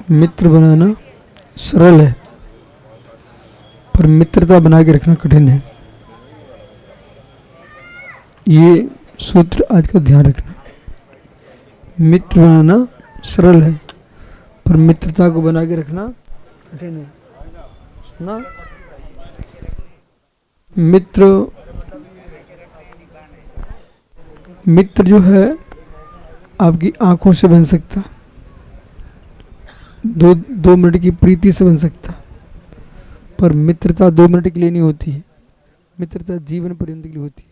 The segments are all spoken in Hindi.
मित्र बनाना सरल है पर मित्रता बना के रखना कठिन है। ये सूत्र आज का ध्यान रखना। मित्र बनाना सरल है पर मित्रता को बना के रखना कठिन है। सुना? मित्र जो है आपकी आंखों से बन सकता, दो मिनट की प्रीति से बन सकता, पर मित्रता 2 मिनट के लिए नहीं होती है। मित्रता जीवन पर्यंत के लिए होती है।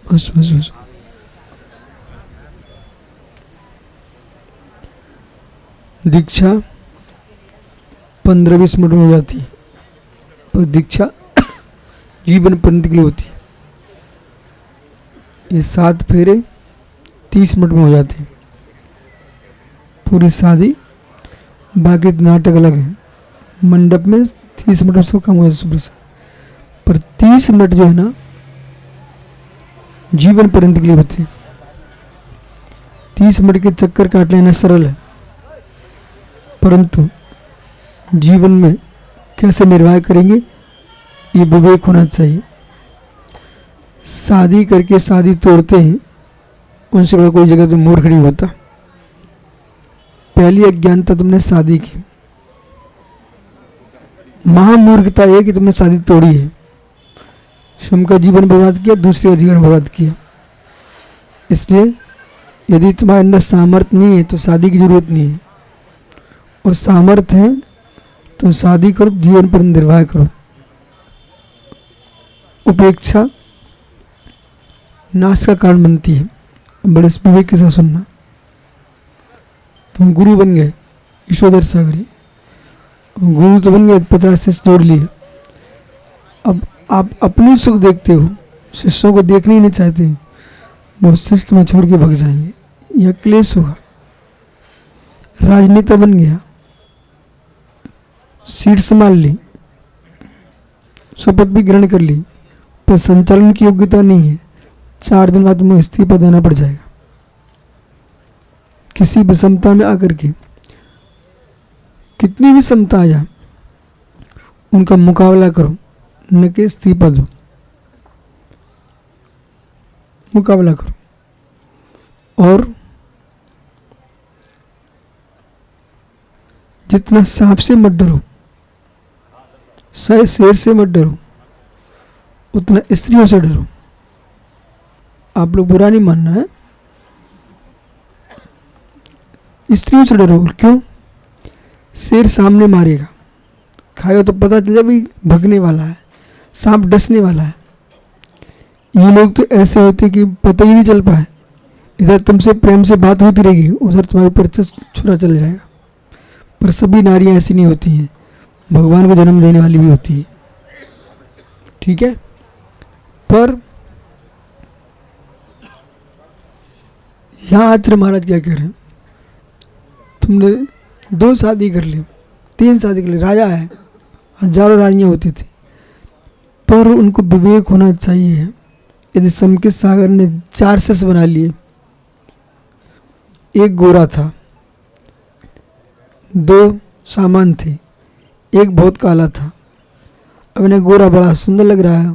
बस दीक्षा 15-20 मिनट में हो जाती है, पर दीक्षा जीवन पर्यंत के लिए होती है। ये 7 फेरे 30 मिनट में हो जाते हैं, पूरी शादी। बाकी नाटक अलग है, मंडप में 30 मिनट में सब काम हो जाता है, पर 30 मिनट जो है ना जीवन पर्यंत के लिए होते हैं। 30 मिनट के चक्कर काट लेना सरल है, परंतु जीवन में कैसे निर्वाह करेंगे ये विवेक होना चाहिए। शादी करके शादी तोड़ते हैं, उनसे बड़ा कोई जगह तो मूर्ख नहीं होता। पहली अज्ञानता तुमने शादी की, महामूर्खता है कि तुमने शादी तोड़ी है। स्वयं का जीवन बर्बाद किया, दूसरे का जीवन बर्बाद किया। इसलिए यदि तुम्हारे अंदर सामर्थ्य नहीं है तो शादी की जरूरत नहीं है, और सामर्थ्य है तो शादी करो, जीवन पर निर्वाह करो। उपेक्षा नाश का कारण बनती है। बड़े विवेक के साथ सुनना। तुम गुरु बन गए, यशोधर सागर जी गुरु तो बन गए, 50 शिष्य जोड़ लिए। अब आप अपनी सुख देखते हो, शिष्यों को देखने ही नहीं चाहते, वो शिष्य में छोड़ के भग जाएंगे, यह क्लेश होगा। राजनेता बन गया, सीट संभाल ली, शपथ भी ग्रहण कर ली, पर संचालन की योग्यता नहीं है, 4 दिन बाद तुम्हें इस्तीफा देना पड़ जाएगा। किसी विषमता में आकर के, कितनी भी समता आ जाए, उनका मुकाबला करो, न कि इस्तीफा दो। मुकाबला करो। और जितना सांप से मत डरो, शेर से मत डरो, उतना स्त्रियों से डरो। आप लोग बुरा नहीं मानना है, स्त्रियों से डरो। क्यों? शेर सामने मारेगा, खाएगा तो पता चलेगा भी भगने वाला है, सांप डसने वाला है। ये लोग तो ऐसे होते कि पता ही नहीं चल पाए, इधर तुमसे प्रेम से बात होती रहेगी, उधर तुम्हारे ऊपर छुरा चल जाएगा। पर सभी नारियां ऐसी नहीं होती हैं, भगवान को जन्म देने वाली भी होती है। ठीक है? पर यहाँ आचार्य महाराज क्या कह रहे हैं? तुमने 2 शादी कर ली, 3 शादी कर ली, राजा है, हजारों रानियां होती थी, पर उनको विवेक होना चाहिए। यदि समकित सागर ने 4 शिष्य बना लिए, एक गोरा था, 2 सामान थे, एक बहुत काला था। अब इन्हें गोरा बड़ा सुंदर लग रहा है,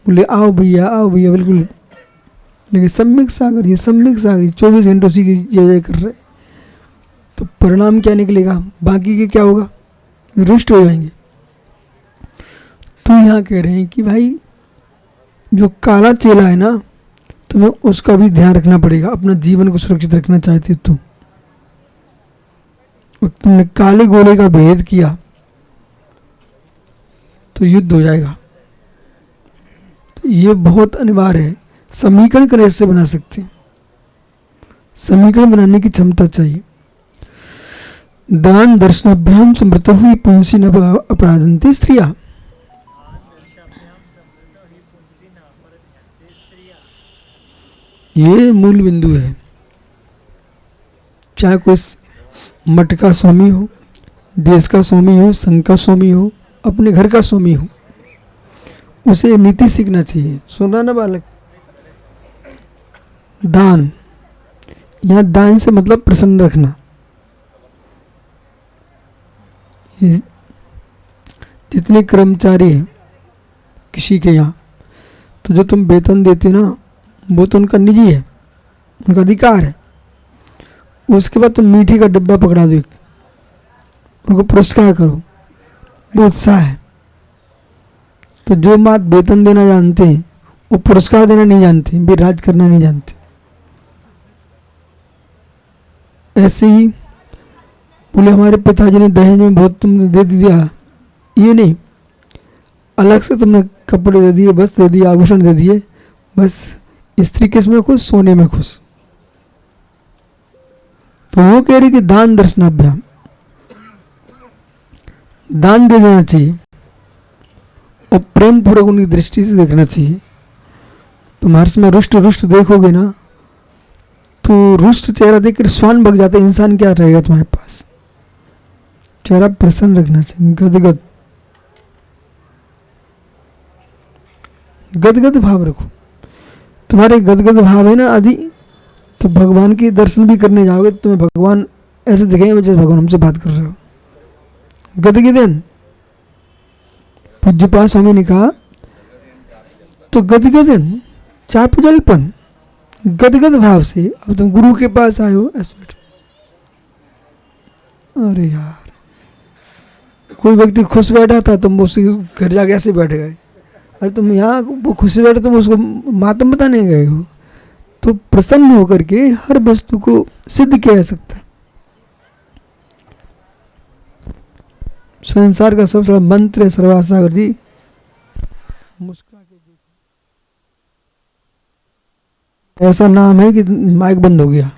बोले आओ भैया बिल्कुल। लेकिन सम्यक सागर, ये सम्यक सागर 24 घंटे उसी की जय कर रहे, तो परिणाम क्या निकलेगा? बाकी के क्या होगा? रुष्ट हो जाएंगे। तो यहाँ कह रहे हैं कि भाई जो काला चेला है ना, तुम्हें उसका भी ध्यान रखना पड़ेगा। अपना जीवन को सुरक्षित रखना चाहते हो तुमने काले गोले का भेद किया तो युद्ध हो जाएगा। तो ये बहुत अनिवार्य है। समीकरण कैसे बना सकते हैं? समीकरण बनाने की क्षमता चाहिए। दान दर्शनाभ्याम समृत हुई पुंसी न अपराधंती स्त्रिया। ये मूल बिंदु है। चाहे कोई मठ का स्वामी हो, देश का स्वामी हो, संघ का स्वामी हो, अपने घर का स्वामी हो, उसे नीति सीखना चाहिए। सुन रहा ना बालक? दान, यहाँ दान से मतलब प्रसन्न रखना। जितने कर्मचारी हैं किसी के यहाँ, तो जो तुम वेतन देते ना, वो तो उनका निजी है, उनका अधिकार है। उसके बाद तुम मीठी का डब्बा पकड़ा दो, उनको पुरस्कार करो, वो उत्साह है। तो जो मात वेतन देना जानते हैं वो पुरस्कार देना नहीं जानते, वे राज करना नहीं जानते। ऐसे ही बोले हमारे पिताजी ने दहेज में बहुत तुमने दे दिया, ये नहीं, अलग से तुमने कपड़े दे दिए, वस्त्र दे दिए, आभूषण दे दिए, बस स्त्री किस में खुश, सोने में खुश। तो वो कह रही कि दान दर्शनाभ्याम, दान दे देना चाहिए और प्रेम पूर्वक उनकी दृष्टि से देखना चाहिए। तुम हर्ष में रुष्ट रुष्ट देखोगे ना, तो रुष्ट चेहरा देखकर स्वान भग जाते, इंसान क्या रहेगा तुम्हारे पास। चेहरा प्रसन्न रखना चाहिए, गदगद गदगद भाव रखो। तुम्हारे गदगद भाव है ना आदि, तो भगवान के दर्शन भी करने जाओगे तो तुम्हें भगवान ऐसे दिखेंगे जैसे भगवान हमसे बात कर रहे हो। गदगदन, पूज्यपाद स्वामी ने कहा तो गदगदन, चाप जलपन, गदगद भाव से। अब तुम गुरु के पास आए हो, ऐसे बैठो। अरे यार, कोई व्यक्ति खुश बैठा था, तुम उसके घर जाके ऐसे बैठ गए। अरे तुम यहाँ वो खुश बैठे, तुम उसको मातम बताने गए हो। तो प्रसन्न होकर के हर वस्तु को सिद्ध किया जा सकता है। संसार का सबसे बड़ा मंत्र है सर्वहार सागर जी, मुस्कुरा के देखो। ऐसा नाम है कि माइक बंद हो गया।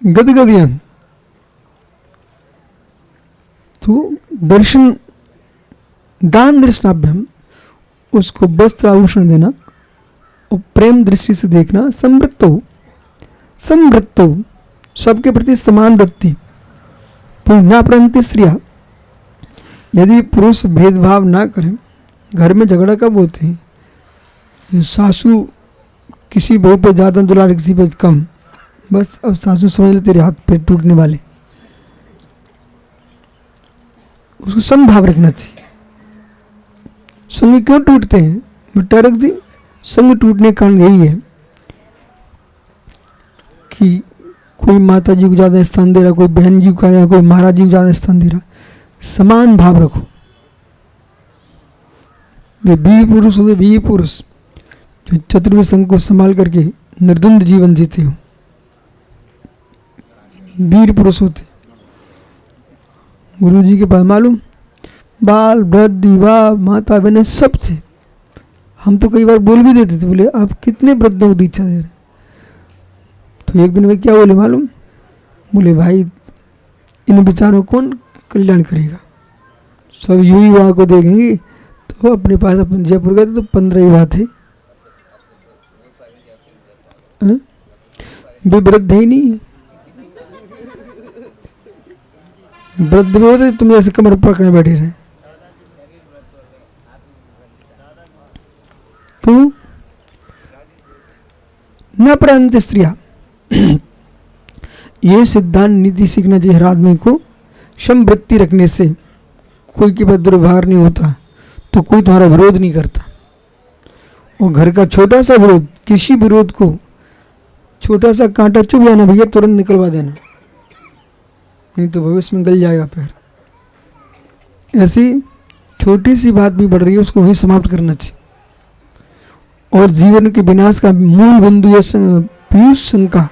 गदगदियन, तो दर्शन, दान दर्शनाभ्याम, उसको वस्त्र आभूषण देना और प्रेम दृष्टि से देखना। समृत्तो, समृत्तो, सबके प्रति समान वृत्ति। पुण्यापरंति स्त्रिया, यदि पुरुष भेदभाव ना करें, घर में झगड़ा कब होते हैं, सासू किसी बहू पे ज़्यादा दुलार, किसी पे कम, बस अब सासू समझ ले तेरे हाथ पे टूटने वाले। उसको समभाव रखना चाहिए। संग क्यों टूटते हैं भट्टारक जी? संग टूटने का कारण यही है कि कोई माता जी को ज़्यादा स्थान दे रहा, कोई बहन जी को, या कोई महाराज जी को ज़्यादा स्थान दे रहा। समान भाव रखो। वे वीर पुरुष होते, वीर पुरुष जो चतुर्वेद संघ को संभाल करके निर्द्वंद जीवन जीते हो, वीर पुरुष होते। गुरु जी के पास मालूम बाल वृद्ध युवा माता बहने सब थे। हम तो कई बार बोल भी देते थे, बोले आप कितने वृद्धों को दीक्षा दे रहे। तो एक दिन वे क्या बोले मालूम? बोले भाई इन विचारों कौन कल्याण करेगा, सब युवा को देखेंगे। तो अपने पास अपन जयपुर गए तो 15 युवा थे, वे वृद्ध ही नहीं है। वृद्ध भी होते तुम ऐसे कमर पकड़े बैठे रहे। तो न प्रांत स्त्रिया, ये सिद्धांत नीति सीखना चाहिए हर आदमी को। समवृत्ति रखने से कोई के पास दुर्व्यवहार नहीं होता, तो कोई तुम्हारा विरोध नहीं करता। और घर का छोटा सा विरोध, किसी विरोध को छोटा सा कांटा चुभ जाना भैया तुरंत निकलवा देना, नहीं तो भविष्य में गल जाएगा पैर। ऐसी छोटी सी बात भी बढ़ रही है, उसको वहीं समाप्त करना चाहिए। और जीवन के विनाश का मूल बिंदु यह पीयूष शंका,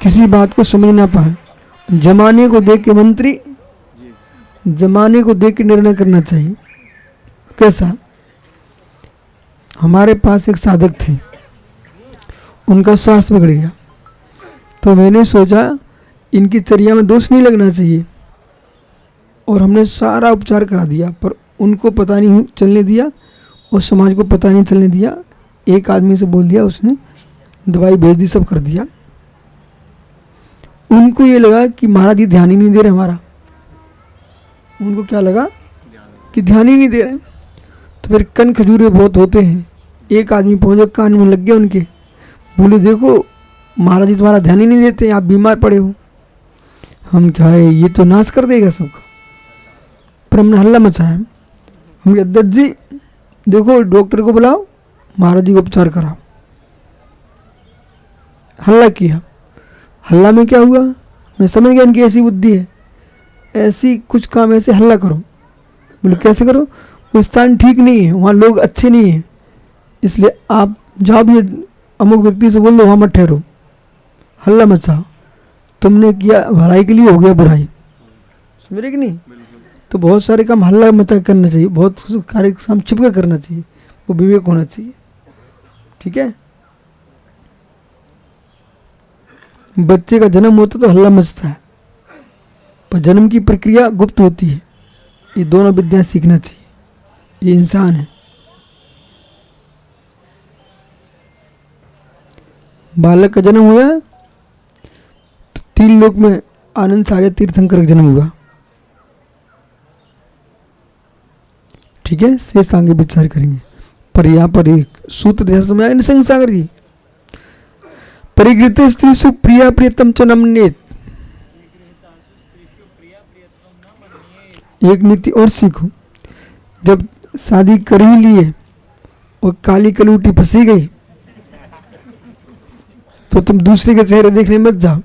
किसी बात को समझ ना पाए, जमाने को देख के मंत्री, जमाने को देख के निर्णय करना चाहिए। कैसा? हमारे पास एक साधक थे, उनका स्वास्थ्य बिगड़ गया, तो मैंने सोचा इनकी चर्या में दोष नहीं लगना चाहिए, और हमने सारा उपचार करा दिया, पर उनको पता नहीं चलने दिया और समाज को पता नहीं चलने दिया। एक आदमी से बोल दिया, उसने दवाई भेज दी, सब कर दिया। उनको ये लगा कि महाराज जी ध्यान ही नहीं दे रहे हमारा। उनको क्या लगा कि ध्यान ही नहीं दे रहे। तो फिर कन खजूरे बहुत होते हैं। एक आदमी पहुंचे, कान में लग गया उनके, बोले देखो महाराज जी तुम्हारा ध्यान ही नहीं देते, आप बीमार पड़े हो। हम क्या है, ये तो नाश कर देगा सबका। पर हमने हल्ला मचाया। हम दत्त जी देखो डॉक्टर को बुलाओ, महाराज जी को उपचार कराओ। हल्ला किया। हल्ला में क्या हुआ, मैं समझ गया इनकी ऐसी बुद्धि है, ऐसी कुछ काम ऐसे हल्ला करो। बोले कैसे करो, वो स्थान ठीक नहीं है, वहाँ लोग अच्छे नहीं हैं, इसलिए आप जाओ भी अमुक व्यक्ति से बोल दो वहाँ मत ठहरो। हल्ला मचाओ, तुमने किया भलाई के लिए, हो गया बुराई। समझ रहे कि नहीं। तो बहुत सारे काम हल्ला मचा करना चाहिए, बहुत कार्य काम छिप कर करना चाहिए, वो विवेक होना चाहिए। ठीक है। बच्चे का जन्म होता तो हल्ला मचता है, पर जन्म की प्रक्रिया गुप्त होती है। ये दोनों विद्या सीखना चाहिए। ये इंसान है। बालक का जन्म हुआ तो 3 लोक में आनंद सागर तीर्थंकर का जन्म हुआ। ठीक है। शेष आगे विचार करेंगे। पर यहाँ पर एक सूत्र ध्यान में आया निसंग सागर जी, परिगृत स्त्री सु प्रिया प्रियतम च नमनेत। एक नीति और सीखो, जब शादी कर ही लिए और काली कलूटी फंसी गई तो तुम दूसरे के चेहरे देखने मत जाओ।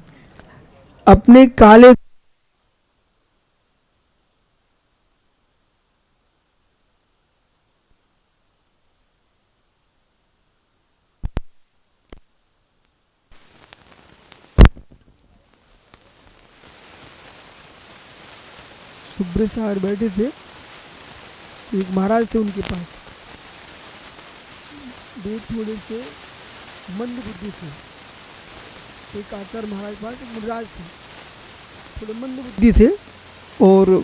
अपने काले सुब्रे साहब बैठे थे, एक महाराज थे उनके पास। वे थोड़े से मंद बुद्धि थे। एक आचार्य महाराज के पास एक मुनिराज थे, थोड़े मंद बुद्धि थे। और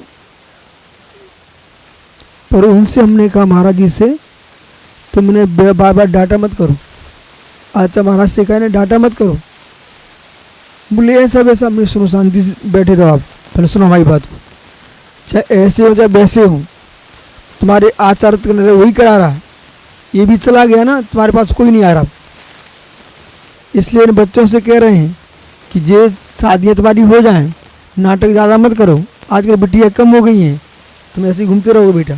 पर उनसे हमने कहा महाराज जी से तुमने बार बार डांटा मत करो। आचार्य महाराज से कहा डांटा मत करो। बोले ऐसा वैसा, मैं सुनो शांति से बैठे रहो आप, पहले सुनो हमारी बात को। चाहे ऐसे हो चाहे वैसे हो, तुम्हारे आचार्य करने वही करा रहा है, ये भी चला गया ना, तुम्हारे पास कोई नहीं आ रहा। इसलिए इन बच्चों से कह रहे हैं कि ये शादियाँ तुम्हारी हो जाएं, नाटक ज़्यादा मत करो। आजकल बिटियाँ कम हो गई हैं, तुम ऐसे ही घूमते रहोगे बेटा।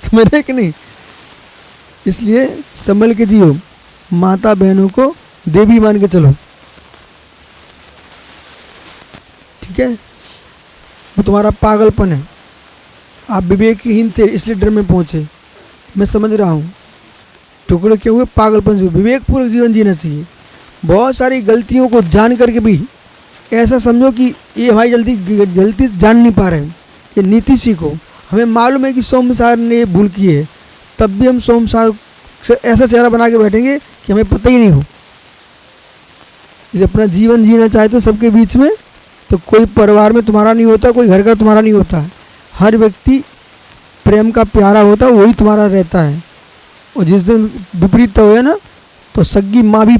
समझ रहे कि नहीं। इसलिए संभल के जियो, माता बहनों को देवी मान के चलो। ठीक है। वो तुम्हारा पागलपन है, आप विवेकहीन थे इसलिए डर में पहुंचे, मैं समझ रहा हूँ। टुकड़े क्यों हुए, पागलपन से। विवेक पूर्वक जीवन जीना चाहिए। बहुत सारी गलतियों को जान करके भी ऐसा समझो कि ये हमारी जल्दी जान नहीं पा रहे हैं, ये नीति सीखो। हमें मालूम है कि सोमसार ने ये भूल की है, तब भी हम सोमसार से ऐसा चेहरा बना के बैठेंगे कि हमें पता ही नहीं हो। जब अपना जीवन जीना चाहे तो सबके बीच में, तो कोई परिवार में तुम्हारा नहीं होता, कोई घर का तुम्हारा नहीं होता है। हर व्यक्ति प्रेम का प्यारा होता है, वही तुम्हारा रहता है। और जिस दिन विपरीत हो ना, तो सग्गी माँ भी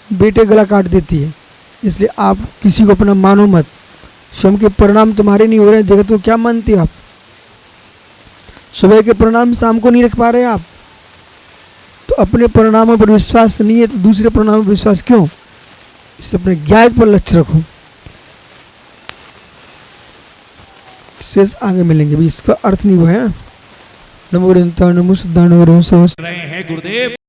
बेटे गला काट देती है। इसलिए आप किसी को अपना मानो मत। स्वयं के परिणाम तुम्हारे नहीं हो रहे, जगत को क्या मानते हो आप। सुबह के परिणाम शाम को नहीं रख पा रहे आप, तो अपने परिणामों पर विश्वास नहीं है तो दूसरे परिणामों पर विश्वास क्यों। इसलिए अपने ज्ञान पर लक्ष्य रखो। शेष आगे मिलेंगे भी, इसका अर्थ नहीं हुआ है। नमो नमो सिद्धांत रहे हैं गुरुदेव।